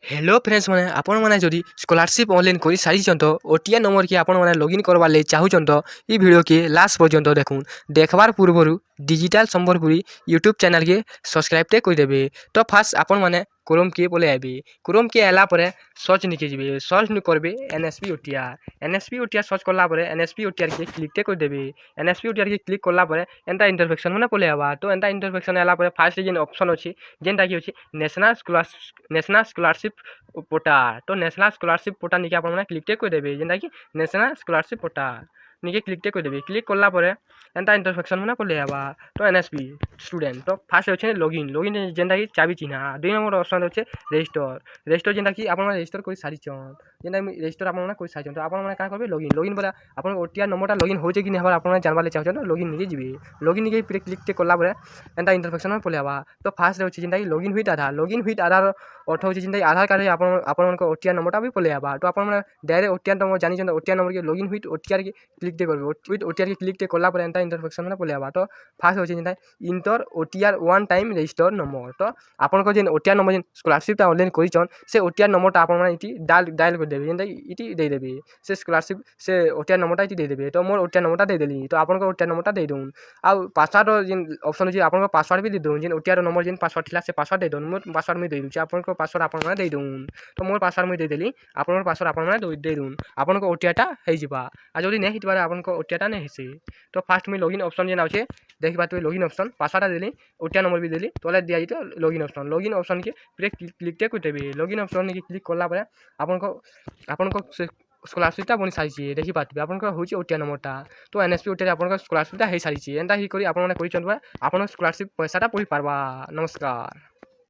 Hello friends मैंने आपण मैंने जदि स्कॉलरशिप ऑनलाइन कर सारी ओटीआर नंबर की आपण मैंने लॉगिन करवार ले चाहूँ तो ये वीडियो के लास्ट पर्यंत देखूँ देखबार पूर्व डिजिटल संबलपुरी यूट्यूब चैनल के सब्सक्राइब करदेवे। तो फास्ट आपण मैंने क्रोम के बोले आबे क्रोम के आला पर सर्च निके जी सर्च नि करबे एनएसपी ओटीआर सर्च कला एनएसपी ओटीआर के क्लिक करदेवे। एनएसपी ओटीआर के क्लिक कला एंता इंटरफेक्शन मैंने पले आवा। तो एंता इंटरफेक्शन आला फास्ट जेन ऑप्शन अच्छी जेनटा कि नेशनल स्कॉलरशिप पोर्टाल। तो नेशनल स्कॉलरशिप पोर्टाल निके आपण मैंने क्लिक करदेवे जेनटा कि नेशनल स्कॉलरशिप पोर्टाल निके क्लिक करदेवे। क्लिक कला एंता इंटरफेक्शन मैंने पले आवा। तो एनएसपी स्टूडेंट तो फास्ट अच्छे लॉगिन जेनटा कि चाबी चिन्हा 2 नंबर ऑप्शन अच्छे रेजिस्टर जेनटा कि आपण रेजिस्टर कर सारी जेनटा रेजिस्टर आपण कर सारी। तो आपण मैंने क्या करेंगे लॉगिन बोला आप ओटीआर नंबरटा लॉगिन हो कि नहीं आप जानवा चाहते तो लॉगिन निके जी लॉगिन निके पूरे क्लिक कला एंता इंटरफेक्शन में पले आवा। तो फास्ट अच्छे जेनटा कि लॉगिन हुई आधार अर्थ होची जेनटा आधार कार्ड आपण ओटीआर नंबरटा भी पले आवा। तो आपण डायरेक्ट ओटीआर नंबर जानी ओटीआर नंबर के लॉगिन हुई ओटीआर के क्लिक करबे ओटीआर के क्लिक कला एंता इंटरफेक्शन में पले आवा। तो फास्ट अच्छे जेनटा enter OTR one time register number. तो आपण जेन ओटीआर नंबर जेन स्कॉलरशिप ऑनलाइन करिछन से ओटीआर नंबरटा आपण इटी डायल कर देबे जेनटा इटी दे देबे से स्कॉलरशिप से ओटीआर नंबरटा इटी दे देबे। तो मोर ओटीआर नंबरटा दे देली। तो आपण ओटीआर नंबरटा दे दोन आ पासवर्ड जेन ऑप्शन अछि आपण पासवर्ड भी दे दोन जेन ओटीआर नंबर जेन पासवर्ड थिला से पासवर्ड दे दोन। मोर पासवर्ड में दे दूची आपण पासवर्ड आपण दे दोन। तो मोर पासवर्ड में दे देली आपण पासवर्ड आपण दे दोन आपण ओटीआरटा हे जिबा आ जदी नै हितबा आपण ओटीआरटा नै हेसे। तो फास्ट में लॉगिन ऑप्शन जेन आछे देखि बात लॉगिन ऑप्शन पासवर्ड देली ओटीआर नंबर भी देली तोले दिया तो लॉगिन ऑप्शन के पूरे क्लिक कर देबे। लॉगिन ऑप्शन के क्लिक करला परे आपन को स्कॉलरशिपटा बनि सारी देखि पातबे आपन को होची ओटीआर नंबरटा। तो एनएसपी ओटीआर आपन को स्कॉलरशिपटा हे सारी एंता ही करी आपन माने करिछन आपन स्कॉलरशिप पैसाटा पढि पारबा। नमस्कार।